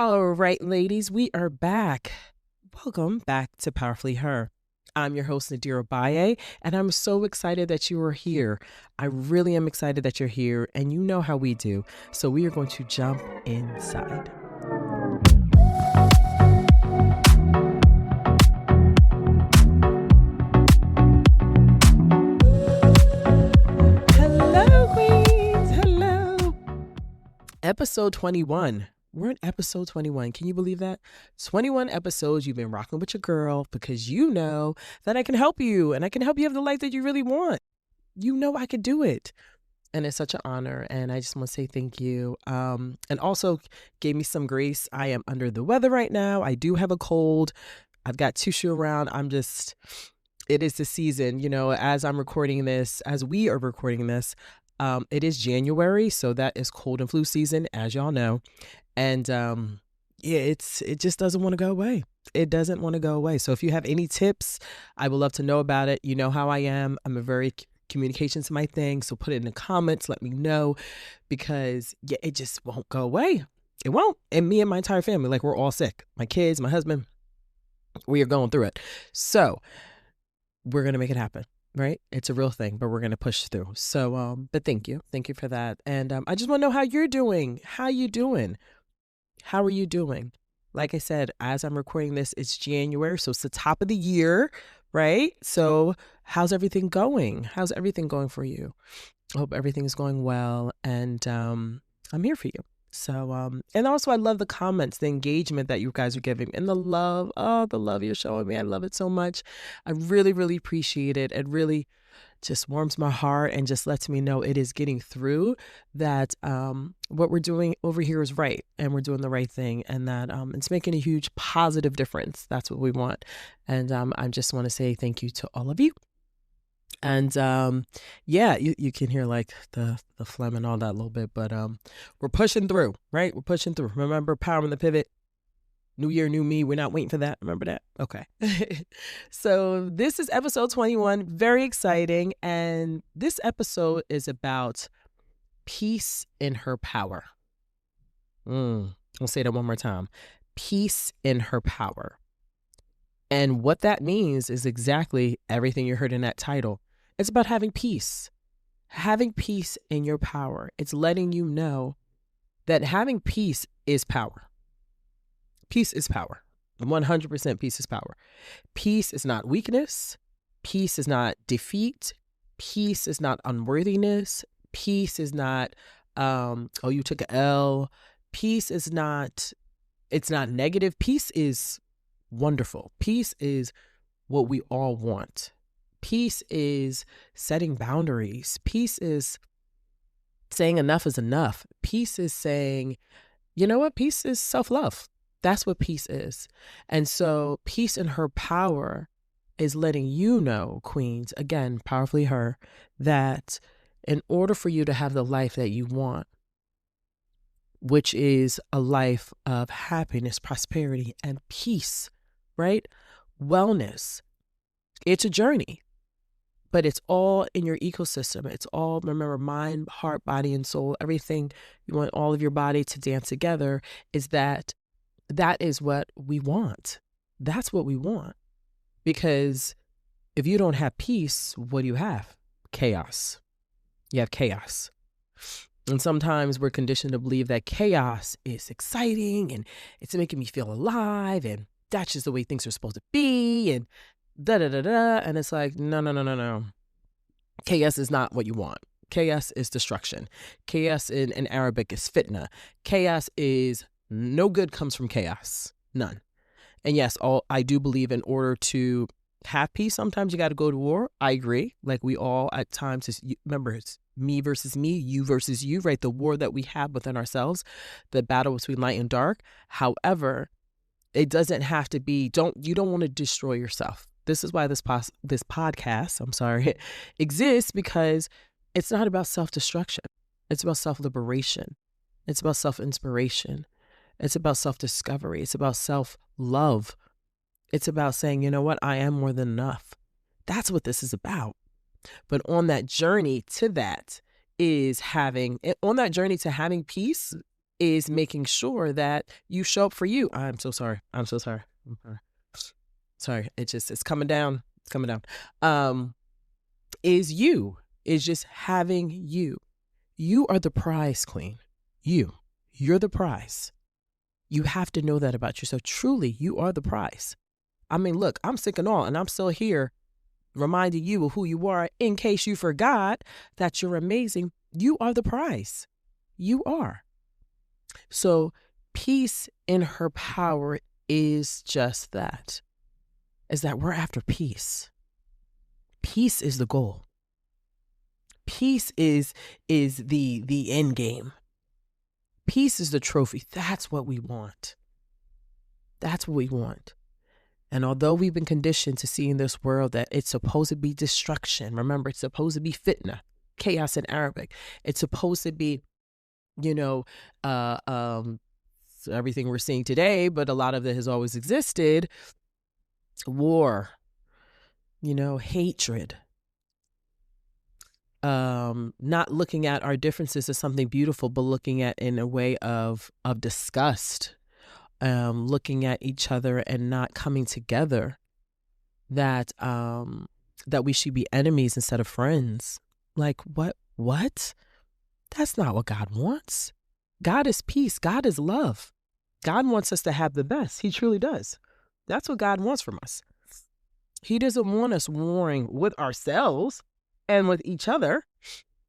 All right, ladies, we are back. Welcome back to Powerfully Her. I'm your host, Nadira Baye, and I'm so excited that you are here. I really am excited that you're here, and you know how we do. So we are going to jump inside. Hello, Queens. Hello. Episode 21. We're in episode 21. Can you believe that? 21 episodes you've been rocking with your girl because you know that I can help you and I can help you have the life that you really want. You know I could do it. And it's such an honor. And I just want to say thank you. And also gave me some grace. I am under the weather right now. I do have a cold. I've got tissue around. It is the season, as I'm recording this, as we are recording this, it is January. So that is cold and flu season, as y'all know. And it just doesn't want to go away. It doesn't want to go away. So if you have any tips, I would love to know about it. You know how I am. I'm a very communication's my thing. So put it in the comments. Let me know because it just won't go away. It won't. And me and my entire family, like we're all sick. My kids, my husband, we are going through it. So we're going to make it happen. Right? It's a real thing, but we're going to push through. So, but thank you. Thank you for that. And I just want to know how you're doing. How you doing? How are you doing? Like I said, as I'm recording this, it's January. So it's the top of the year, right? So how's everything going? How's everything going for you? I hope everything is going well. And I'm here for you. So, and also I love the comments, the engagement that you guys are giving and the love you're showing me. I love it so much. I really, really appreciate it. It really just warms my heart and just lets me know it is getting through that what we're doing over here is right and we're doing the right thing and that it's making a huge positive difference. That's what we want. And I just want to say thank you to all of you. And you can hear like the phlegm and all that a little bit, but we're pushing through, right? We're pushing through. Remember, power in the pivot. New year, new me. We're not waiting for that. Remember that? Okay. So this is episode 21. Very exciting. And this episode is about peace in her power. I'll say that one more time. Peace in her power. And what that means is exactly everything you heard in that title. It's about having peace. Having peace in your power. It's letting you know that having peace is power. Peace is power. 100% peace is power. Peace is not weakness. Peace is not defeat. Peace is not unworthiness. Peace is not, you took an L. Peace is not, it's not negative. Peace is wonderful. Peace is what we all want. Peace is setting boundaries. Peace is saying enough is enough. Peace is saying, you know what? Peace is self-love. That's what peace is. And so peace in her power is letting you know, queens, again, powerfully her, that in order for you to have the life that you want, which is a life of happiness, prosperity, and peace, right? Wellness. It's a journey, but it's all in your ecosystem. It's all, remember, mind, heart, body, and soul, everything. You want all of your body to dance together that is what we want. That's what we want. Because if you don't have peace, what do you have? Chaos. You have chaos. And sometimes we're conditioned to believe that chaos is exciting and it's making me feel alive and that's just the way things are supposed to be and da-da-da-da. And it's like, no. Chaos is not what you want. Chaos is destruction. Chaos in Arabic is fitna. Chaos is no good comes from chaos. None. And yes, I do believe in order to have peace, sometimes you got to go to war. I agree. Like we all at times, remember, it's me versus me, you versus you, right? The war that we have within ourselves, the battle between light and dark. However, it doesn't have to be, you don't want to destroy yourself. This is why this podcast, exists, because it's not about self-destruction. It's about self-liberation. It's about self-inspiration. It's about self-discovery. It's about self-love. It's about saying, you know what? I am more than enough. That's what this is about. But on that journey to having peace, is making sure that you show up for you. I'm so sorry. I'm so sorry. Sorry. It's coming down. It's coming down. Is just having you. You are the prize, queen. You're the prize. You have to know that about yourself. Truly, you are the prize. I mean, look, I'm sick and all, and I'm still here reminding you of who you are in case you forgot that you're amazing. You are the prize. You are. So peace in her power is just that, is that we're after peace. Peace is the goal. Peace is the end game. Peace is the trophy. That's what we want. That's what we want. And although we've been conditioned to see in this world that it's supposed to be destruction, remember, it's supposed to be fitna, chaos in Arabic. It's supposed to be, everything we're seeing today, but a lot of it has always existed. War, hatred. Not looking at our differences as something beautiful, but looking at in a way of disgust. Looking at each other and not coming together, that we should be enemies instead of friends. Like, what? That's not what God wants. God is peace. God is love. God wants us to have the best. He truly does. That's what God wants from us. He doesn't want us warring with ourselves and with each other.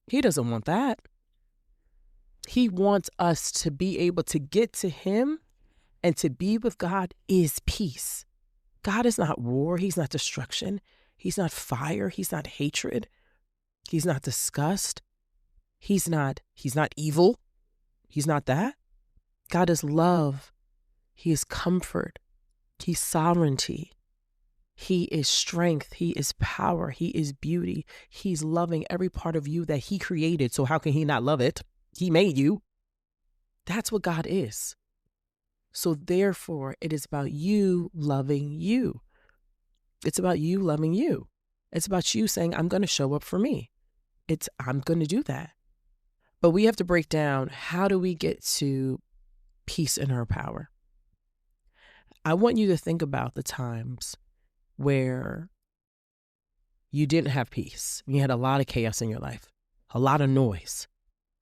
He doesn't want that. He wants us to be able to get to him. And to be with God is peace. God is not war. He's not destruction. He's not fire. He's not hatred. He's not disgust. He's not evil. He's not that. God is love. He is comfort. He's sovereignty. He is strength. He is power. He is beauty. He's loving every part of you that he created. So how can he not love it? He made you. That's what God is. So therefore, it is about you loving you. It's about you loving you. It's about you saying, I'm going to show up for me. I'm going to do that. But we have to break down, how do we get to peace in her power? I want you to think about the times where you didn't have peace. You had a lot of chaos in your life, a lot of noise,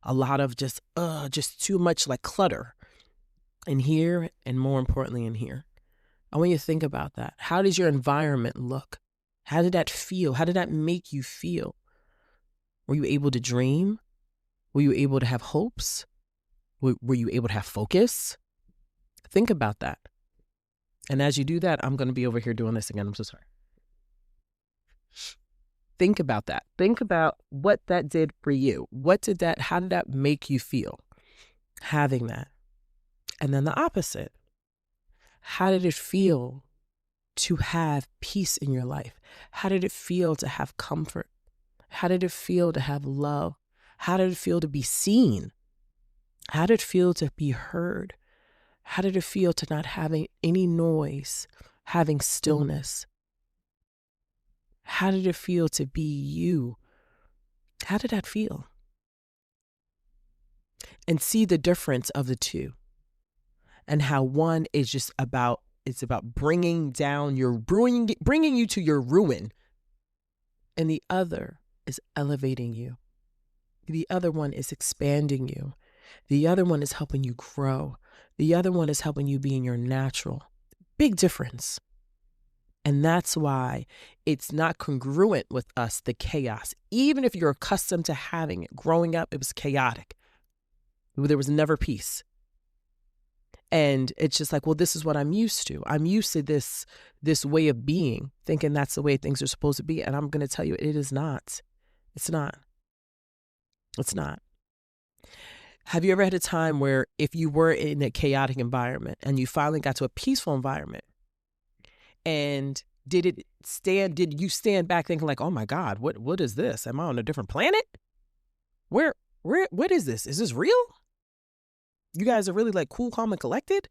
a lot of just too much like clutter. In here, and more importantly in here. I want you to think about that. How does your environment look? How did that feel? How did that make you feel? Were you able to dream? Were you able to have hopes? Were you able to have focus? Think about that. And as you do that, I'm going to be over here doing this again. I'm so sorry. Think about that. Think about what that did for you. How did that make you feel? Having that. And then the opposite. How did it feel to have peace in your life? How did it feel to have comfort? How did it feel to have love? How did it feel to be seen? How did it feel to be heard? How did it feel to not having any noise, having stillness? How did it feel to be you? How did that feel? And see the difference of the two. And how one is just about, it's about bringing you to your ruin. And the other is elevating you. The other one is expanding you. The other one is helping you grow. The other one is helping you be in your natural. Big difference. And that's why it's not congruent with us, the chaos. Even if you're accustomed to having it. Growing up, it was chaotic. There was never peace. And it's just like, well, this is what I'm used to. I'm used to this way of being, thinking that's the way things are supposed to be. And I'm going to tell you, it is not. It's not. It's not. Have you ever had a time where if you were in a chaotic environment and you finally got to a peaceful environment, and did you stand back thinking like, oh my God, what is this? Am I on a different planet? What is this? Is this real? You guys are really like cool, calm, and collected.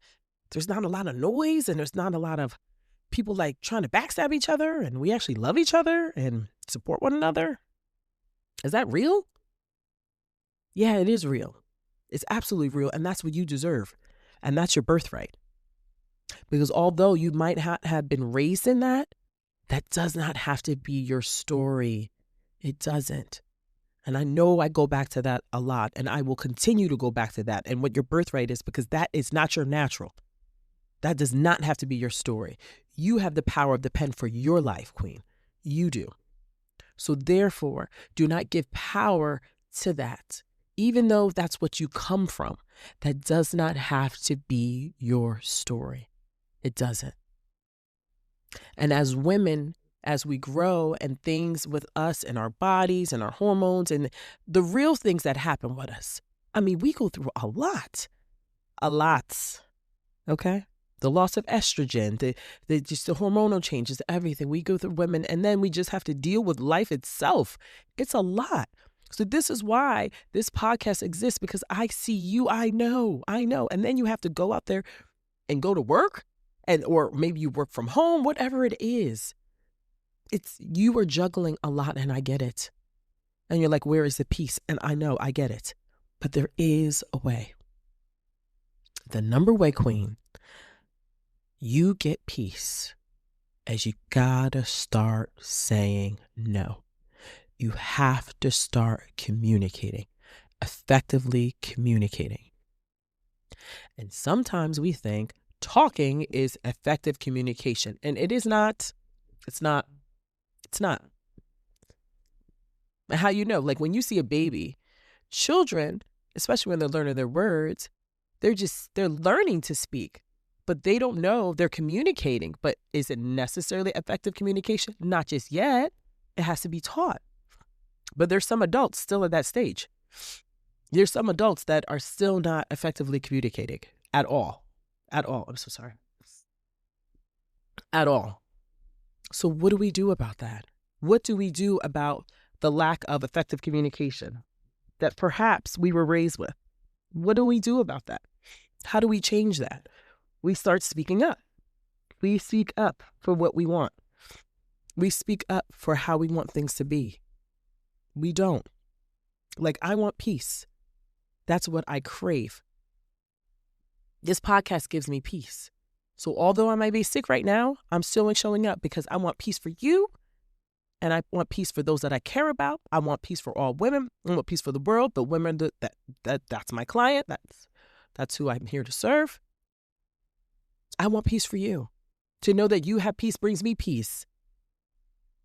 There's not a lot of noise, and there's not a lot of people like trying to backstab each other, and we actually love each other and support one another. Is that real? Yeah, it is real. It's absolutely real. And that's what you deserve. And that's your birthright. Because although you might have been raised in that, that does not have to be your story. It doesn't. And I know I go back to that a lot, and I will continue to go back to that and what your birthright is, because that is not your natural. That does not have to be your story. You have the power of the pen for your life, Queen. You do. So therefore, do not give power to that. Even though that's what you come from, that does not have to be your story. It doesn't. And as women, as we grow and things with us and our bodies and our hormones and the real things that happen with us, I mean, we go through a lot, okay? The loss of estrogen, just the hormonal changes, everything. We go through women, and then we just have to deal with life itself. It's a lot. So this is why this podcast exists, because I see you, I know. And then you have to go out there and go to work, or maybe you work from home, whatever it is. You are juggling a lot, and I get it. And you're like, where is the peace? And I know, I get it. But there is a way. The number way, Queen, you get peace as you gotta start saying no. You have to start communicating, effectively communicating. And sometimes we think talking is effective communication, and it is not. It's not. And how you know, like when you see a baby, children, especially when they're learning their words, they're learning to speak, but they don't know they're communicating. But is it necessarily effective communication? Not just yet. It has to be taught. But there's some adults still at that stage. There's some adults that are still not effectively communicating at all. I'm so sorry. At all. So what do we do about that? What do we do about the lack of effective communication that perhaps we were raised with? What do we do about that? How do we change that? We start speaking up. We speak up for what we want. We speak up for how we want things to be. We don't. Like, I want peace. That's what I crave. This podcast gives me peace. So although I might be sick right now, I'm still showing up because I want peace for you. And I want peace for those that I care about. I want peace for all women. I want peace for the world. But women, that's my client. That's who I'm here to serve. I want peace for you. To know that you have peace brings me peace.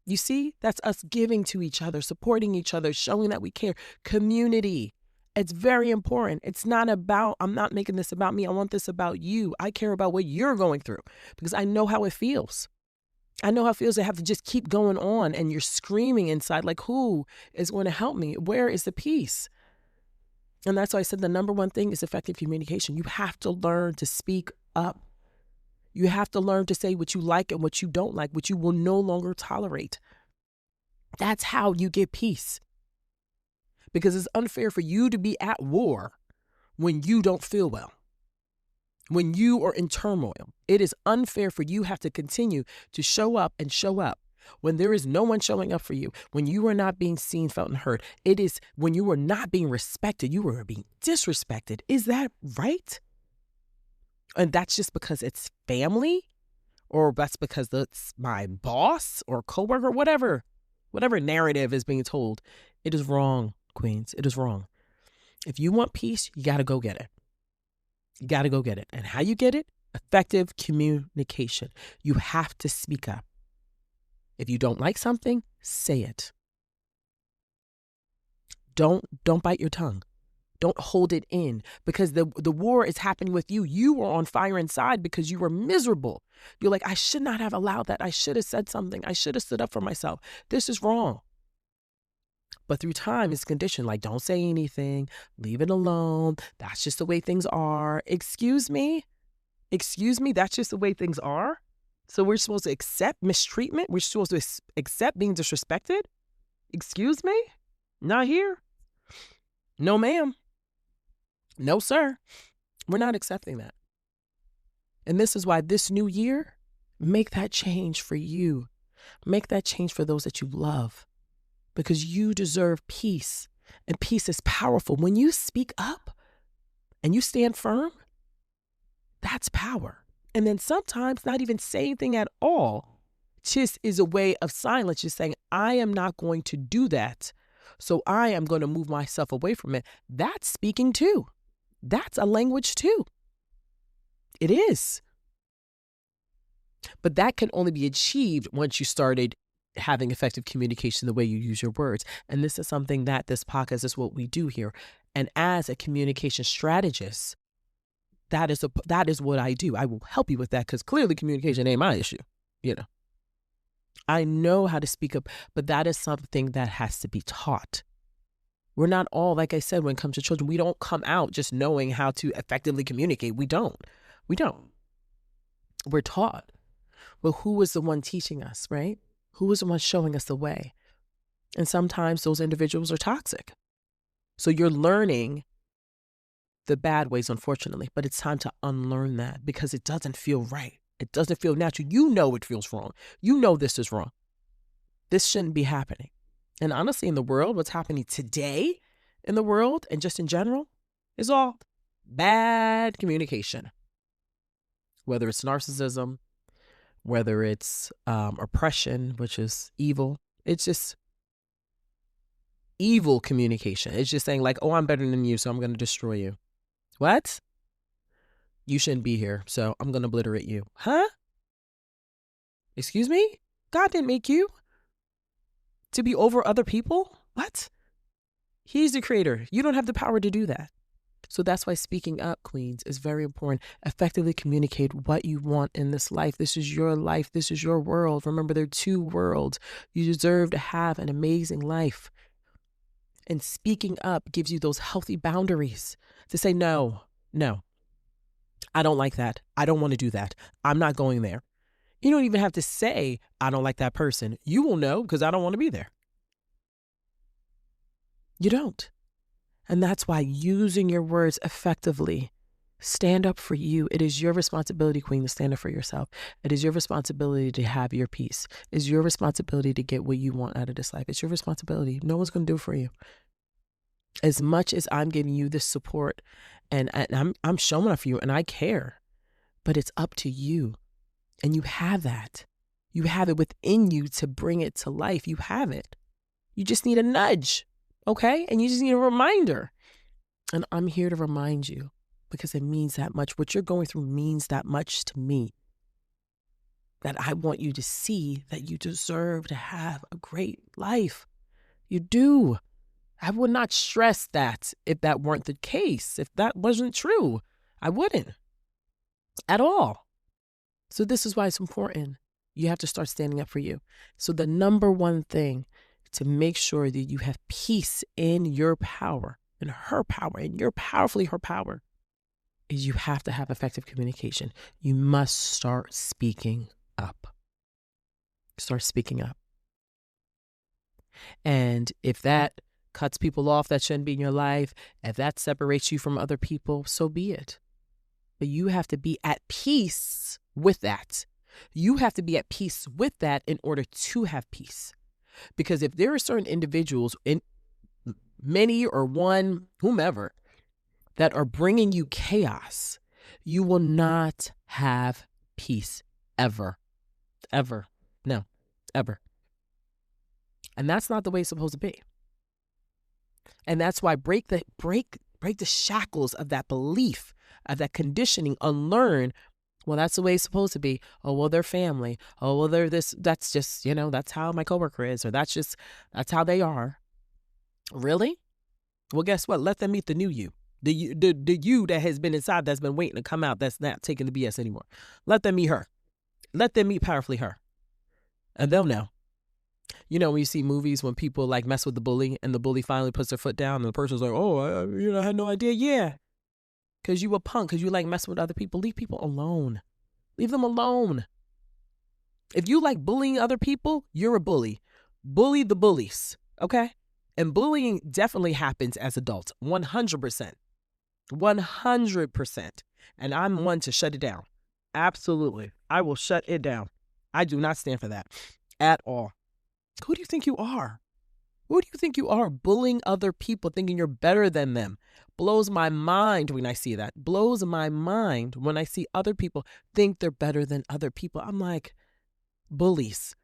You see, that's us giving to each other, supporting each other, showing that we care. Community. It's very important. It's not about, I'm not making this about me. I want this about you. I care about what you're going through because I know how it feels. I know how it feels to have to just keep going on and you're screaming inside like, who is going to help me? Where is the peace? And that's why I said the number one thing is effective communication. You have to learn to speak up. You have to learn to say what you like and what you don't like, what you will no longer tolerate. That's how you get peace. Because it's unfair for you to be at war when you don't feel well. When you are in turmoil, it is unfair for you have to continue to show up when there is no one showing up for you, when you are not being seen, felt, and heard. It is when you are not being respected, you are being disrespected. Is that right? And that's just because it's family, or that's because it's my boss or coworker, whatever narrative is being told. It is wrong, Queens. It is wrong. If you want peace, you got to go get it. You got to go get it. And how you get it? Effective communication. You have to speak up. If you don't like something, say it. Don't bite your tongue. Don't hold it in because the war is happening with you. You were on fire inside because you were miserable. You're like, I should not have allowed that. I should have said something. I should have stood up for myself. This is wrong. But through time, it's conditioned. Like, don't say anything. Leave it alone. That's just the way things are. Excuse me? That's just the way things are? So we're supposed to accept mistreatment? We're supposed to accept being disrespected? Excuse me? Not here. No, ma'am. No, sir. We're not accepting that. And this is why this new year, make that change for you. Make that change for those that you love. Because you deserve peace. And peace is powerful. When you speak up, and you stand firm, that's power. And then sometimes not even saying anything at all just is a way of silence, just saying, I am not going to do that. So I am going to move myself away from it. That's speaking too. That's a language too. It is. But that can only be achieved once you started having effective communication, the way you use your words. And this is something that this podcast is what we do here. And as a communication strategist, that is what I do. I will help you with that, because clearly communication ain't my issue. I know how to speak up, but that is something that has to be taught. We're not all, like I said, when it comes to children, we don't come out just knowing how to effectively communicate. We don't. We're taught. Well, who is the one teaching us, right? Who is the one showing us the way? And sometimes those individuals are toxic. So you're learning the bad ways, unfortunately, but it's time to unlearn that, because it doesn't feel right. It doesn't feel natural. You know it feels wrong. You know this is wrong. This shouldn't be happening. And honestly, in the world, what's happening today in the world and just in general is all bad communication. Whether it's narcissism, whether it's oppression, which is evil. It's just evil communication. It's just saying like, oh, I'm better than you, so I'm going to destroy you. What? You shouldn't be here, so I'm going to obliterate you. Huh? Excuse me? God didn't make you to be over other people? What? He's the creator. You don't have the power to do that. So that's why speaking up, queens, is very important. Effectively communicate what you want in this life. This is your life. This is your world. Remember, there are two worlds. You deserve to have an amazing life. And speaking up gives you those healthy boundaries to say, no, I don't like that. I don't want to do that. I'm not going there. You don't even have to say, I don't like that person. You will know, because I don't want to be there. You don't. And that's why using your words effectively, stand up for you. It is your responsibility, queen, to stand up for yourself. It is your responsibility to have your peace. It's your responsibility to get what you want out of this life. It's your responsibility. No one's going to do it for you. As much as I'm giving you this support and I'm showing up for you and I care, but it's up to you. And you have that. You have it within you to bring it to life. You have it. You just need a nudge, okay? And you just need a reminder. And I'm here to remind you, because it means that much. What you're going through means that much to me. That I want you to see that you deserve to have a great life. You do. I would not stress that if that weren't the case. If that wasn't true, I wouldn't at all. So this is why it's important. You have to start standing up for you. So the number one thing to make sure that you have peace in your power, in her power, and you're powerfully her power, is you have to have effective communication. You must start speaking up. Start speaking up. And if that cuts people off that shouldn't be in your life, if that separates you from other people, so be it. But you have to be at peace with that. You have to be at peace with that in order to have peace. Because if there are certain individuals, in many or one, whomever, that are bringing you chaos, you will not have peace ever. Ever. No, ever. And that's not the way it's supposed to be. And that's why break the shackles of that belief, of that conditioning, unlearn. Well, that's the way it's supposed to be. Oh, well, they're family. Oh, well, they're this. That's just, that's how my coworker is, or that's how they are. Really? Well, guess what? Let them meet the new you. The you that has been inside, that's been waiting to come out, that's not taking the BS anymore. Let them meet her. Let them meet powerfully her. And they'll know. When you see movies when people like mess with the bully and the bully finally puts their foot down and the person's like, oh, I had no idea. Yeah. Because you a punk, because you like messing with other people. Leave people alone. Leave them alone. If you like bullying other people, you're a bully. Bully the bullies, okay? And bullying definitely happens as adults, 100%. 100%. And I'm one to shut it down. Absolutely. I will shut it down. I do not stand for that at all. Who do you think you are? Who do you think you are, bullying other people, thinking you're better than them? Blows my mind when I see that. Blows my mind when I see other people think they're better than other people. I'm like, bullies.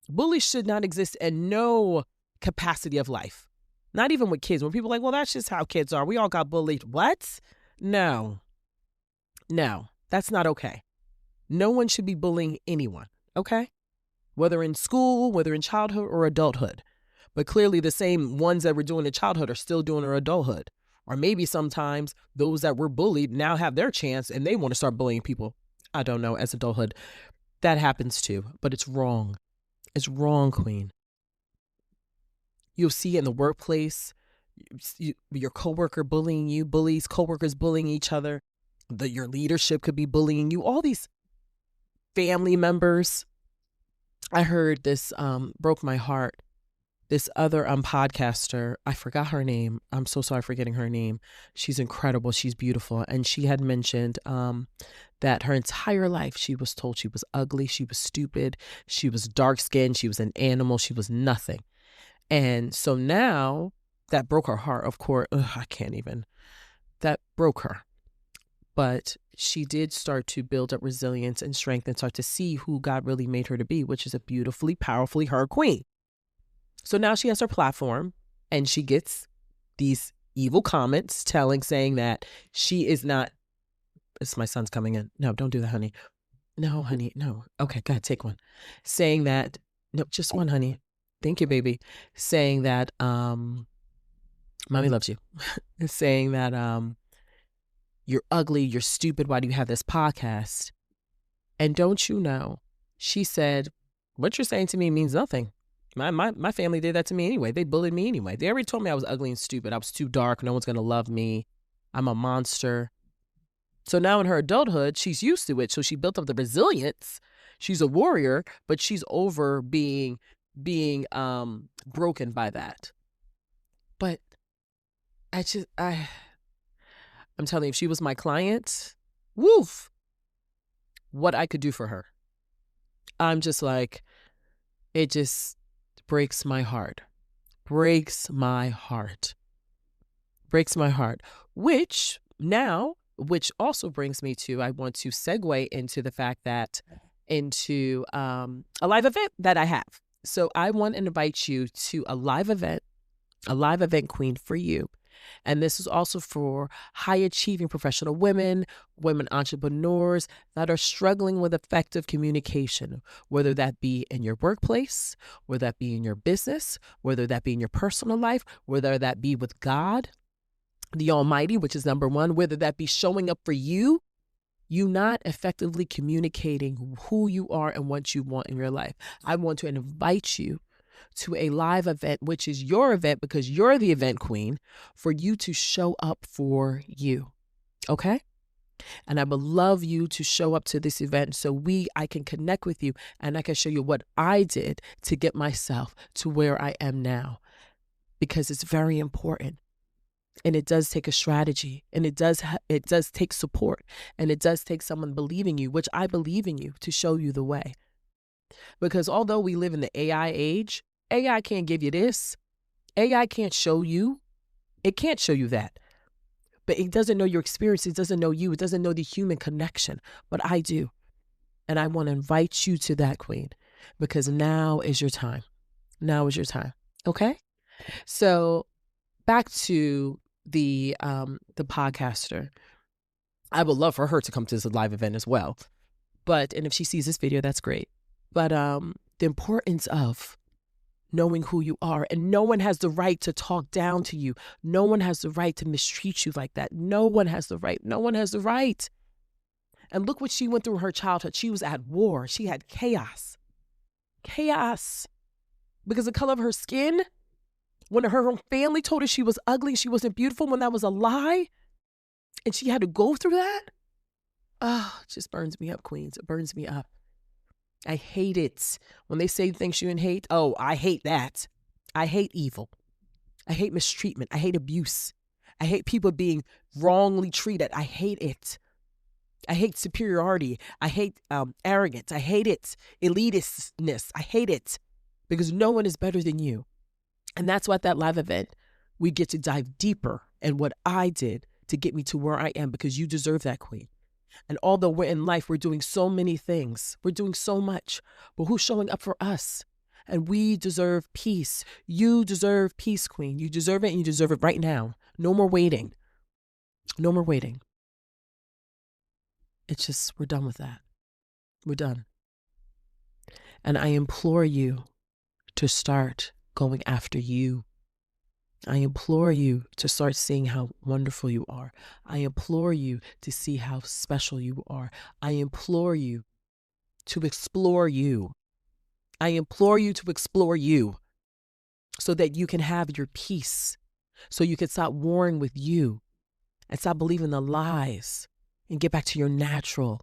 Bullies should not exist in no capacity of life. Not even with kids. When people are like, well, that's just how kids are. We all got bullied. What? No, that's not okay. No one should be bullying anyone, okay? Whether in school, whether in childhood or adulthood. But clearly the same ones that were doing in childhood are still doing in adulthood. Or maybe sometimes those that were bullied now have their chance and they want to start bullying people. I don't know, as adulthood. That happens too, but it's wrong. It's wrong, Queen. You'll see in the workplace, your coworker bullying you, coworkers bullying each other. Your leadership could be bullying you. All these family members. I heard this broke my heart. This other podcaster, I forgot her name. I'm so sorry for forgetting her name. She's incredible. She's beautiful. And she had mentioned that her entire life she was told she was ugly, she was stupid, she was dark-skinned, she was an animal, she was nothing. And so now that broke her heart, of course. I can't even. That broke her. But she did start to build up resilience and strength and start to see who God really made her to be, which is a beautifully, powerfully her queen. So now she has her platform and she gets these evil comments saying that she is not. It's my son's coming in. No, don't do that, honey. No, honey, no. Okay, go ahead, take one. Saying that, no, just one, honey. Thank you, baby. Saying that, mommy loves you. Saying that, you're ugly, you're stupid, why do you have this podcast? And don't you know, she said, what you're saying to me means nothing. My family did that to me anyway. They bullied me anyway. They already told me I was ugly and stupid. I was too dark. No one's going to love me. I'm a monster. So now in her adulthood, she's used to it. So she built up the resilience. She's a warrior, but she's over being broken by that. But I'm telling you, if she was my client, woof, what I could do for her. I'm just like, it just breaks my heart. Breaks my heart. Which also brings me to, I want to segue into the fact that, into a live event that I have. So I want to invite you to a live event, Queen, for you. And this is also for high-achieving professional women entrepreneurs that are struggling with effective communication, whether that be in your workplace, whether that be in your business, whether that be in your personal life, whether that be with God, the Almighty, which is number one, whether that be showing up for you not effectively communicating who you are and what you want in your life. I want to invite you to a live event, which is your event because you're the event queen, for you to show up for you. Okay? And I would love you to show up to this event so I can connect with you and I can show you what I did to get myself to where I am now, because it's very important. And it does take a strategy, and it does take support, and it does take someone believing you, which I believe in you, to show you the way. Because although we live in the AI age, AI can't give you this. AI can't show you. It can't show you that. But it doesn't know your experience. It doesn't know you. It doesn't know the human connection. But I do. And I want to invite you to that, Queen, because now is your time. Now is your time. Okay? So back to the podcaster. I would love for her to come to this live event as well. And if she sees this video, that's great. But the importance of knowing who you are, and no one has the right to talk down to you. No one has the right to mistreat you like that. No one has the right. No one has the right. And look what she went through in her childhood. She was at war. She had chaos. Chaos. Because the color of her skin, when her own family told her she was ugly, she wasn't beautiful, when that was a lie, and she had to go through that. Oh, it just burns me up, Queens. It burns me up. I hate it. When they say things you hate, oh, I hate that. I hate evil. I hate mistreatment. I hate abuse. I hate people being wrongly treated. I hate it. I hate superiority. I hate arrogance. I hate it. Elitistness. I hate it. Because no one is better than you. And that's why at that live event, we get to dive deeper in what I did to get me to where I am, because you deserve that, queen. And although we're in life, we're doing so many things. We're doing so much. But who's showing up for us? And we deserve peace. You deserve peace, queen. You deserve it, and you deserve it right now. No more waiting. No more waiting. It's just, we're done with that. We're done. And I implore you to start going after you. I implore you to start seeing how wonderful you are. I implore you to see how special you are. I implore you to explore you. I implore you to explore you so that you can have your peace, so you can stop warring with you and stop believing the lies and get back to your natural.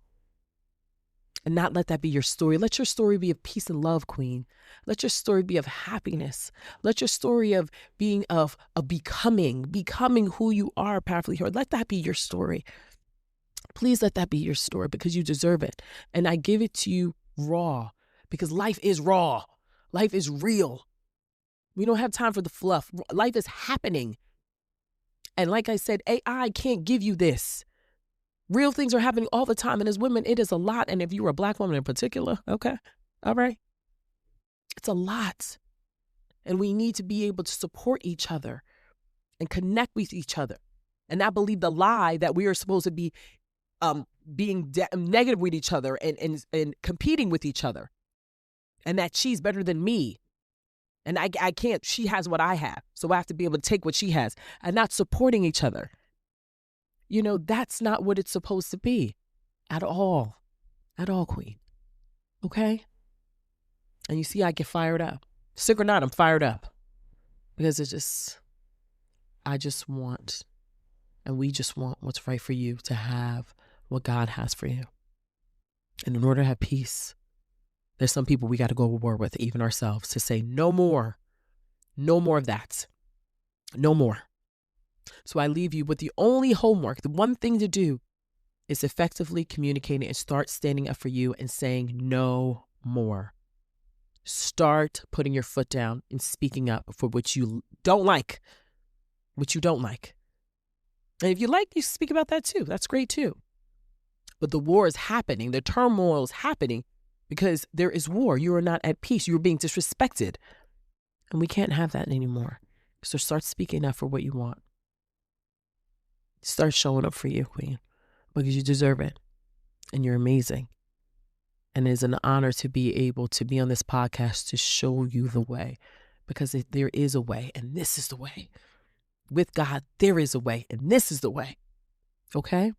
And not let that be your story. Let your story be of peace and love, queen. Let your story be of happiness. Let your story of being of becoming who you are powerfully heard. Let that be your story. Please let that be your story, because you deserve it. And I give it to you raw, because life is raw. Life is real. We don't have time for the fluff. Life is happening. And like I said, AI can't give you this. Real things are happening all the time. And as women, it is a lot. And if you're a Black woman in particular, okay, all right, it's a lot. And we need to be able to support each other and connect with each other and not believe the lie that we are supposed to be being negative with each other and competing with each other, and that she's better than me. And I can't, she has what I have, so I have to be able to take what she has, and not supporting each other. You know, that's not what it's supposed to be at all. At all, queen. Okay? And you see, I get fired up. Sick or not, I'm fired up. Because I just want, and we just want what's right for you, to have what God has for you. And in order to have peace, there's some people we got to go to war with, even ourselves, to say no more of that. No more. So I leave you with the only homework, the one thing to do, is effectively communicating and start standing up for you and saying no more. Start putting your foot down and speaking up for what you don't like. What you don't like. And if you like, you speak about that too. That's great too. But the war is happening. The turmoil is happening because there is war. You are not at peace. You are being disrespected. And we can't have that anymore. So start speaking up for what you want. Start showing up for you, queen, because you deserve it. And you're amazing. And it is an honor to be able to be on this podcast to show you the way, because there is a way, and this is the way. With God, there is a way, and this is the way. Okay?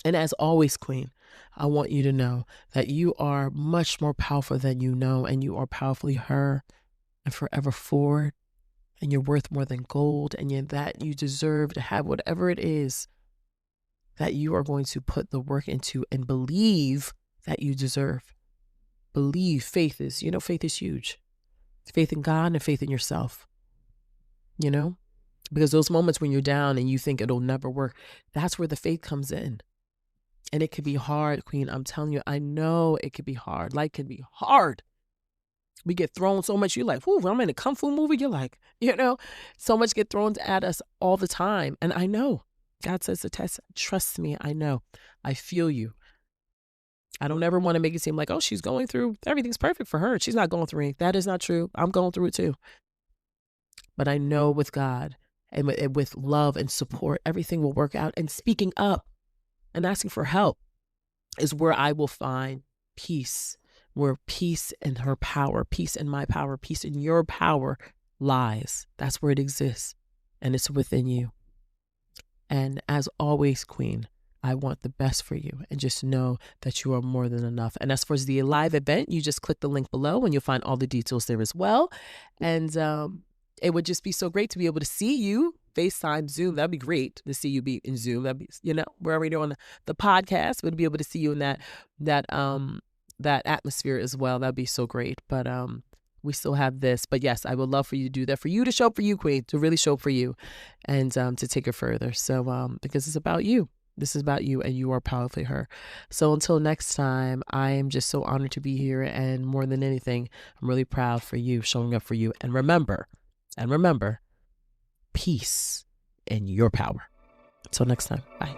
And as always, queen, I want you to know that you are much more powerful than you know, and you are powerfully her and forever forward, and you're worth more than gold, and that you deserve to have whatever it is that you are going to put the work into and believe that you deserve. Believe. Faith is huge. Faith in God and faith in yourself, because those moments when you're down and you think it'll never work, that's where the faith comes in. And it could be hard, queen. I'm telling you, I know it could be hard. Life can be hard. We get thrown so much. You're like, whoo, I'm in a kung fu movie. You're like, so much get thrown at us all the time. And I know God says to test. Trust me. I know. I feel you. I don't ever want to make it seem like, oh, she's going through, everything's perfect for her. She's not going through anything. That is not true. I'm going through it too. But I know with God and with love and support, everything will work out. And speaking up and asking for help is where I will find peace, where peace and her power, peace in my power, peace in your power lies. That's where it exists. And it's within you. And as always, queen, I want the best for you, and just know that you are more than enough. And as far as the live event, you just click the link below and you'll find all the details there as well. And it would just be so great to be able to see you FaceTime, Zoom. That'd be great to see you be in Zoom. That'd be, we're already on the podcast, but to be able to see you in that atmosphere as well. That'd be so great. But we still have this. But yes, I would love for you to do that, for you to show up for you, queen, to really show up for you, and to take it further. So because it's about you. This is about you, and you are powerfully her. So until next time, I am just so honored to be here. And more than anything, I'm really proud for you, showing up for you. And remember, And remember, peace in your power. Until next time, bye.